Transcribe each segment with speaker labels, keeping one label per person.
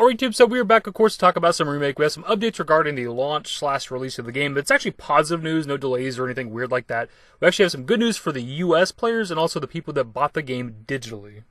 Speaker 1: Alright YouTube, so we are back of course to talk about some Remake. We have some updates regarding the launch/release of the game. It's actually positive news, no delays or anything weird like that. We actually have some good news for the US players and also the people that bought the game digitally.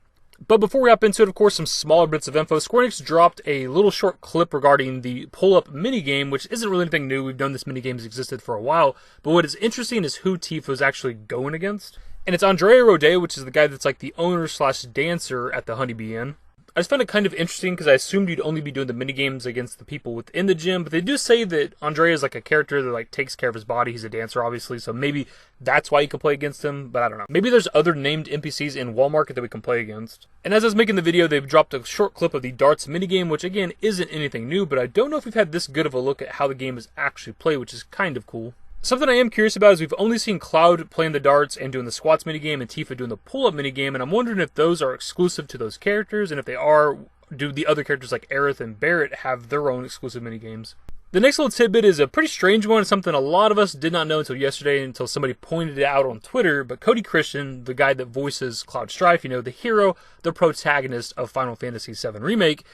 Speaker 1: But before we hop into it, of course, some smaller bits of info. Square Enix dropped a little short clip regarding the pull-up minigame, which isn't really anything new. We've known this minigame's existed for a while. But what is interesting is who Tifa's actually going against. And it's Andrea Rodeo, which is the guy that's like the owner/dancer at the Honeybee Inn. I just found it kind of interesting because I assumed you'd only be doing the minigames against the people within the gym, but they do say that Andrea is like a character that like takes care of his body. He's a dancer, obviously, so maybe that's why you can play against him, but I don't know. Maybe there's other named NPCs in Walmart that we can play against. And as I was making the video, they've dropped a short clip of the darts minigame, which again isn't anything new, but I don't know if we've had this good of a look at how the game is actually played, which is kind of cool. Something I am curious about is we've only seen Cloud playing the darts and doing the squats minigame and Tifa doing the pull-up minigame, and I'm wondering if those are exclusive to those characters, and if they are, do the other characters like Aerith and Barrett have their own exclusive minigames? The next little tidbit is a pretty strange one, something a lot of us did not know until yesterday, until somebody pointed it out on Twitter, but Cody Christian, the guy that voices Cloud Strife, you know, the hero, the protagonist of Final Fantasy VII Remake,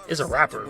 Speaker 1: is a rapper.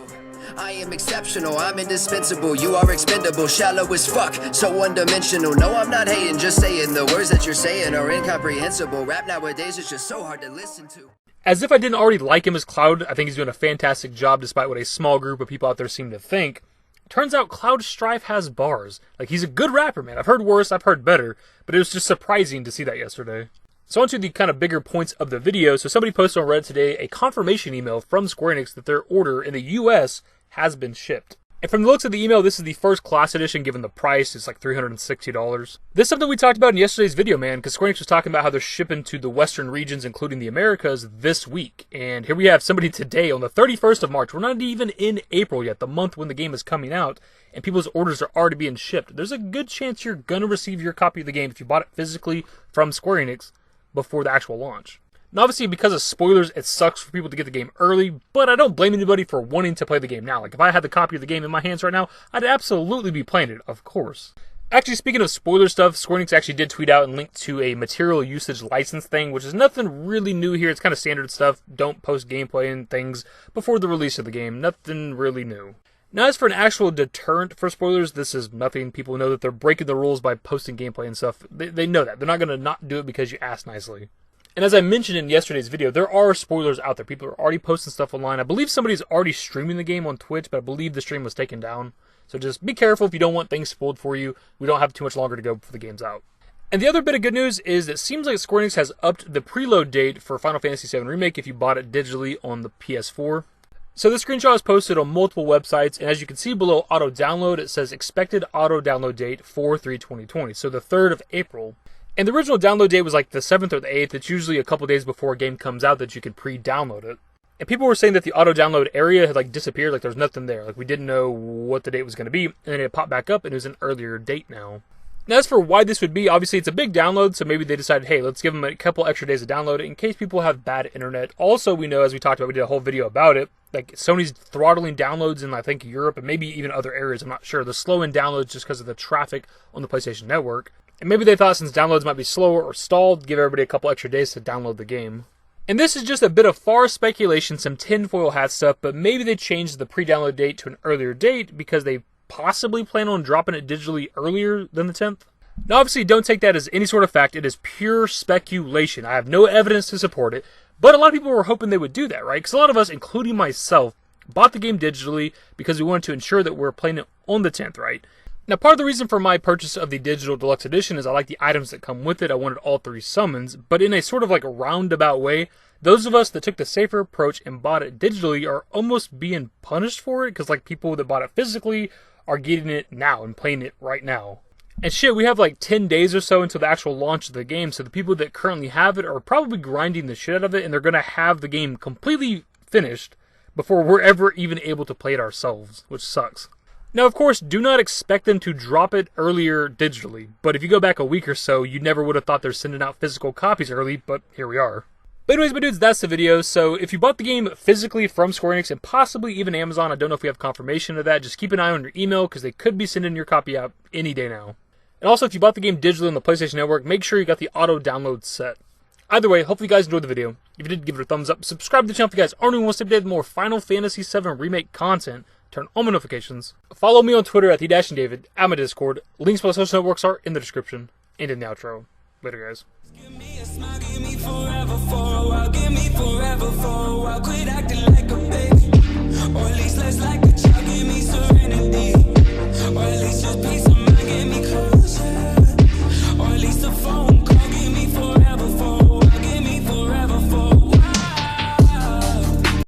Speaker 2: I am exceptional, I'm indispensable, you are expendable, shallow as fuck, so one-dimensional. No, I'm not hating, just saying the words that you're saying are incomprehensible. Rap nowadays is just so hard to listen to.
Speaker 1: As if I didn't already like him as Cloud, I think he's doing a fantastic job despite what a small group of people out there seem to think. Turns out Cloud Strife has bars. Like, he's a good rapper, man. I've heard worse, I've heard better, but it was just surprising to see that yesterday. So on to the kind of bigger points of the video. So somebody posted on Reddit today a confirmation email from Square Enix that their order in the US has been shipped. And from the looks of the email, this is the first class edition, given the price. It's like $360. This is something we talked about in yesterday's video, man, because Square Enix was talking about how they're shipping to the Western regions, including the Americas, this week. And here we have somebody today on the 31st of March. We're not even in April yet, the month when the game is coming out, and people's orders are already being shipped. There's a good chance you're going to receive your copy of the game if you bought it physically from Square Enix before the actual launch. Now, obviously, because of spoilers, it sucks for people to get the game early, but I don't blame anybody for wanting to play the game now. Like, if I had the copy of the game in my hands right now, I'd absolutely be playing it, of course. Actually, speaking of spoiler stuff, Square Enix actually did tweet out and link to a material usage license thing, which is nothing really new here. It's kind of standard stuff. Don't post gameplay and things before the release of the game. Nothing really new. Now, as for an actual deterrent for spoilers, this is nothing. People know that they're breaking the rules by posting gameplay and stuff. They know that. They're not going to not do it because you asked nicely. And as I mentioned in yesterday's video, there are spoilers out there. People are already posting stuff online. I believe somebody's already streaming the game on Twitch, but I believe the stream was taken down. So just be careful if you don't want things spoiled for you. We don't have too much longer to go before the game's out. And the other bit of good news is it seems like Square Enix has upped the preload date for Final Fantasy VII Remake if you bought it digitally on the PS4. So this screenshot was posted on multiple websites, and as you can see below auto download, it says expected auto download date 4/3/2020, so the 3rd of April. And the original download date was like the 7th or the 8th. It's usually a couple days before a game comes out that you can pre-download it. And people were saying that the auto-download area had like disappeared, like there's nothing there. Like we didn't know what the date was going to be, and then it popped back up and it was an earlier date now. Now as for why this would be, obviously it's a big download, so maybe they decided, hey, let's give them a couple extra days to download it in case people have bad internet. Also, we know, as we talked about, we did a whole video about it, like Sony's throttling downloads in I think Europe and maybe even other areas, I'm not sure. They're slowing downloads just because of the traffic on the PlayStation Network. And maybe they thought since downloads might be slower or stalled, give everybody a couple extra days to download the game. And this is just a bit of far speculation, some tinfoil hat stuff, but maybe they changed the pre-download date to an earlier date because they possibly plan on dropping it digitally earlier than the 10th. Now obviously don't take that as any sort of fact, it is pure speculation. I have no evidence to support it, but a lot of people were hoping they would do that, right? Because a lot of us, including myself, bought the game digitally because we wanted to ensure that we're playing it on the 10th, right? Now, part of the reason for my purchase of the Digital Deluxe Edition is I like the items that come with it. I wanted all 3 summons, but in a sort of like a roundabout way, those of us that took the safer approach and bought it digitally are almost being punished for it, because like people that bought it physically are getting it now and playing it right now. And shit, we have like 10 days or so until the actual launch of the game, so the people that currently have it are probably grinding the shit out of it, and they're going to have the game completely finished before we're ever even able to play it ourselves, which sucks. Now, of course, do not expect them to drop it earlier digitally, but if you go back a week or so, you never would have thought they're sending out physical copies early, but here we are. But anyways, my dudes, that's the video. So if you bought the game physically from Square Enix and possibly even Amazon, I don't know if we have confirmation of that, just keep an eye on your email because they could be sending your copy out any day now. And also, if you bought the game digitally on the PlayStation Network, make sure you got the auto download set. Either way, hopefully you guys enjoyed the video. If you did, give it a thumbs up. Subscribe to the channel if you guys aren't new and want to update more Final Fantasy VII Remake content. Turn on my notifications. Follow me on Twitter at @dashingdavid, at my Discord. Links to my social networks are in the description and in the outro. Later, guys.
Speaker 3: Give me a smile, give me forever for a while, give me forever for a while. Quit acting like a